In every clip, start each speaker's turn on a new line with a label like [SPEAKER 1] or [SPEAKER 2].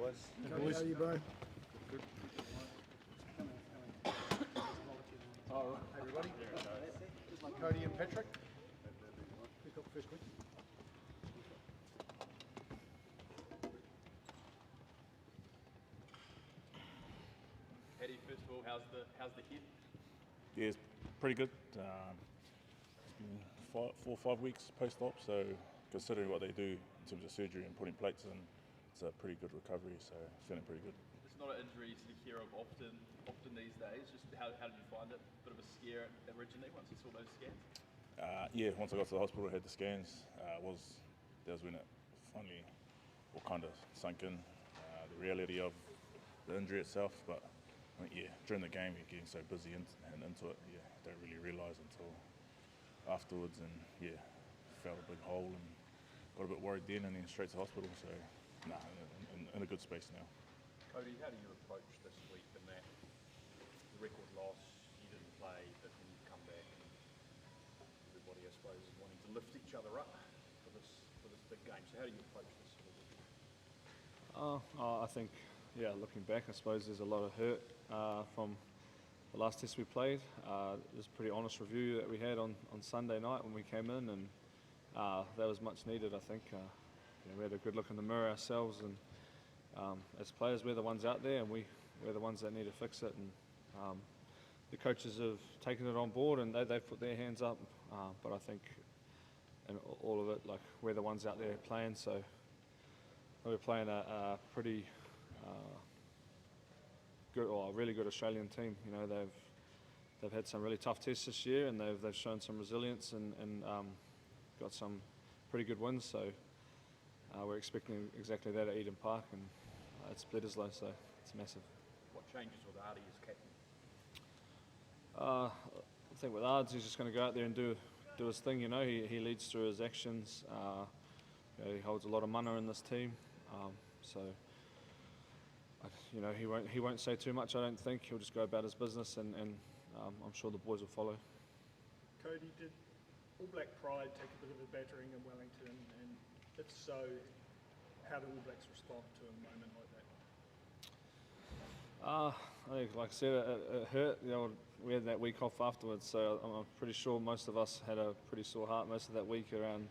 [SPEAKER 1] guys?
[SPEAKER 2] Cody, how are you, bro?
[SPEAKER 1] Good.
[SPEAKER 2] All right, everybody. Cody and Patrick. Pick up first, quick.
[SPEAKER 3] Eddie, first of all, how's the hit?
[SPEAKER 4] Yeah, it's pretty good. It's been 4 or 5 weeks post-op, so considering what they do in terms of surgery and putting plates in, it's a pretty good recovery, so feeling pretty good.
[SPEAKER 3] It's not an injury you sort of hear of often these days. Just how did you find it? Bit of a scare originally once you saw those scans?
[SPEAKER 4] Yeah, once I got to the hospital, I had the scans. That was when it finally kind of sunk in, the reality of the injury itself. But I think, yeah, during the game, you're getting so busy and into it, you don't really realise until afterwards. And yeah, felt a big hole and got a bit worried then, and then straight to hospital. So, in a good space now.
[SPEAKER 3] Cody, how do you approach this week in that the record loss, you didn't play, but then you come back and everybody, I suppose, is wanting to lift each other up for this big game. So how do you approach this sort of week?
[SPEAKER 5] I think, looking back, I suppose there's a lot of hurt from the last test we played. There's a pretty honest review that we had on Sunday night when we came in, and that was much needed, I think. We had a good look in the mirror ourselves, and as players, we're the ones out there, and we're the ones that need to fix it. And the coaches have taken it on board, and they've put their hands up. But I think in all of it, like, we're the ones out there playing, so we're playing a pretty good, or a really good Australian team. You know, they've had some really tough tests this year, and they've shown some resilience and got some pretty good wins. So we're expecting exactly that at Eden Park, and it's Bledisloe, so it's massive.
[SPEAKER 3] What changes with Artie as captain?
[SPEAKER 5] I think with Ards, he's just going to go out there and do his thing. You know, he leads through his actions. He holds a lot of mana in this team, so he won't say too much. I don't think he'll just go about his business, and I'm sure the boys will follow.
[SPEAKER 6] Cody, did All Black pride take a bit of a battering in Wellington, and if so, how do All Blacks respond to a moment like that?
[SPEAKER 5] I think, like I said, it hurt. You know, we had that week off afterwards, so I'm pretty sure most of us had a pretty sore heart most of that week around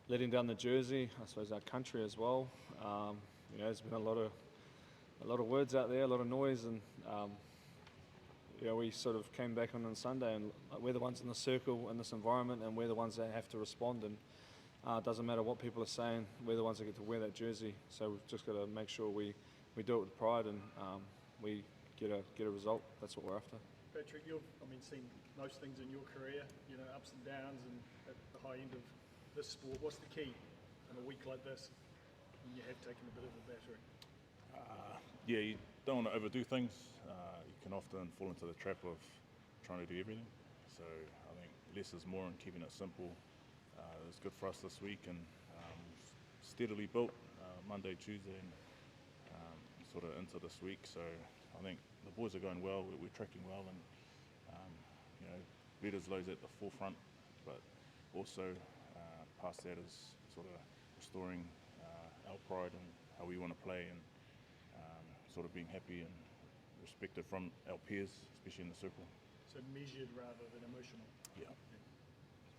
[SPEAKER 5] letting down the jersey. I suppose our country as well. There's been a lot of words out there, a lot of noise, and we sort of came back on Sunday, and we're the ones in the circle in this environment, and we're the ones that have to respond. And it doesn't matter what people are saying, we're the ones that get to wear that jersey. So we've just got to make sure we do it with pride, and we get a result. That's what we're after.
[SPEAKER 6] Patrick, you've seen most things in your career, ups and downs, and at the high end of this sport. What's the key in a week like this when you have taken a bit of a battering?
[SPEAKER 4] You don't want to overdo things. You can often fall into the trap of trying to do everything. So I think less is more, and keeping it simple is good for us this week, and steadily built Monday, Tuesday, and sort of into this week. So I think the boys are going well. We're tracking well, and Bledisloe's at the forefront, but also past that is sort of restoring our pride and how we want to play, and sort of being happy and respected from our peers, especially in the circle.
[SPEAKER 6] So measured rather than emotional.
[SPEAKER 4] Yeah.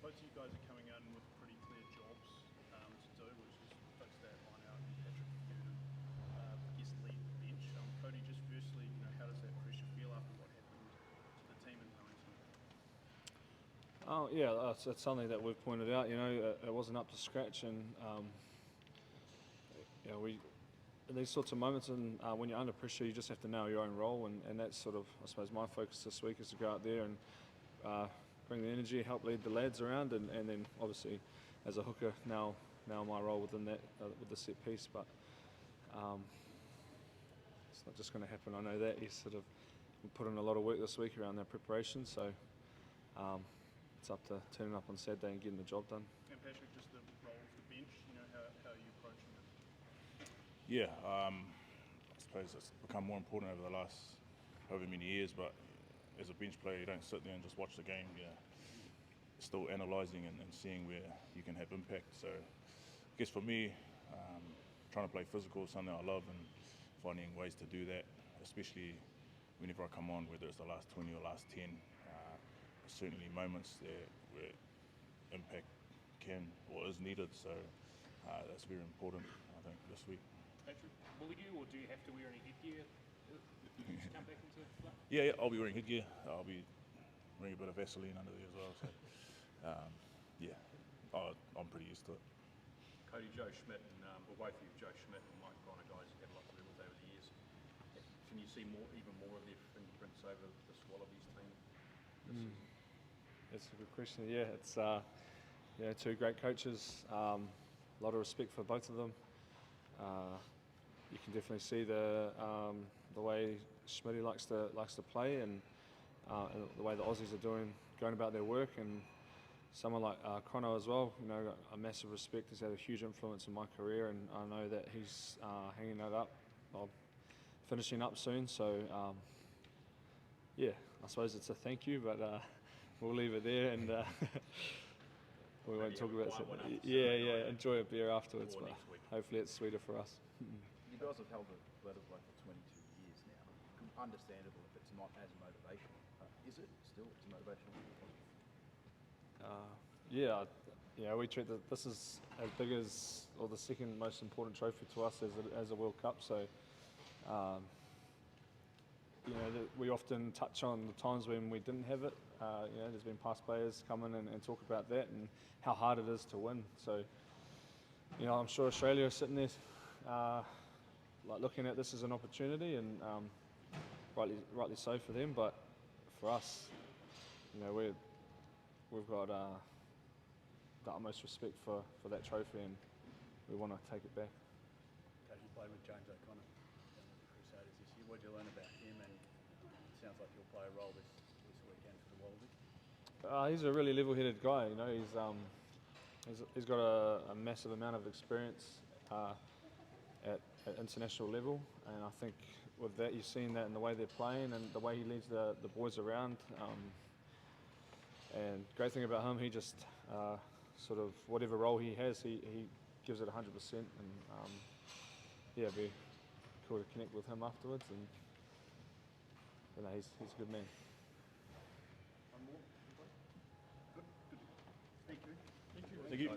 [SPEAKER 7] Both of you guys are coming in with pretty clear jobs to do, which is fix that line out and Patrick Furner, lead the bench. Cody, just firstly, how does that pressure feel after what happened to the team in Wellington?
[SPEAKER 5] Oh yeah, it's something that we've pointed out. It wasn't up to scratch, and we. In these sorts of moments, and when you're under pressure, you just have to know your own role, and that's sort of, I suppose, my focus this week is to go out there and bring the energy, help lead the lads around, and then obviously as a hooker now my role within that with the set piece. But it's not just going to happen. I know that he's sort of put in a lot of work this week around their preparation, so it's up to turning up on Saturday and getting the job done.
[SPEAKER 7] And Patrick, just the role of the bench, how are you approaching it?
[SPEAKER 4] Yeah, I suppose it's become more important over the last however many years, but as a bench player, you don't sit there and just watch the game. You're still analysing and seeing where you can have impact. So I guess for me, trying to play physical is something I love, and finding ways to do that, especially whenever I come on, whether it's the last 20 or last 10, certainly moments there where impact can or is needed. So that's very important, I think, this week.
[SPEAKER 1] Patrick, will you or do you have to wear any headgear to come back into play?
[SPEAKER 4] Yeah, I'll be wearing headgear. I'll be wearing a bit of Vaseline under there as well. So I'm pretty used to it.
[SPEAKER 3] Cody, Joe Schmidt, and well, both of you, Joe Schmidt and Mike Connor, guys have had a lot to do with over the years. Can you see even more of their fingerprints over this Wallabies team this season?
[SPEAKER 5] That's a good question. Yeah, it's two great coaches. A lot of respect for both of them. You can definitely see the way Schmitty likes to play, and the way the Aussies are going about their work, and someone like Connor as well. You know, a massive respect. He's had a huge influence in my career, and I know that he's hanging that up, finishing up soon. So I suppose it's a thank you, but we'll leave it there, and we won't talk about it. Yeah, enjoy a beer afterwards, but hopefully it's sweeter for us.
[SPEAKER 8] You guys have held the Bledisloe for 22 years now. Understandable if it's not as motivational. Is it still? It's motivational?
[SPEAKER 5] We treat this is as big as, or the second most important trophy to us as a World Cup. So, we often touch on the times when we didn't have it. There's been past players come in and talk about that and how hard it is to win. So, I'm sure Australia are sitting there, looking at this as an opportunity, and rightly so for them. But for us, we've got the utmost respect for that trophy, and we want to take it back.
[SPEAKER 8] Coach, you played with James O'Connor down at the Crusaders this year. What did you learn about him? And it sounds like he'll play a role this weekend for the Wallabies.
[SPEAKER 5] He's a really level-headed guy. He's got a massive amount of experience at international level, and I think with that you've seen that in the way they're playing and the way he leads the boys around. And great thing about him, he just sort of whatever role he has, he gives it 100%. And it'd be cool to connect with him afterwards. And he's a good man.
[SPEAKER 2] One more. Good. Thank you.
[SPEAKER 4] Thank you.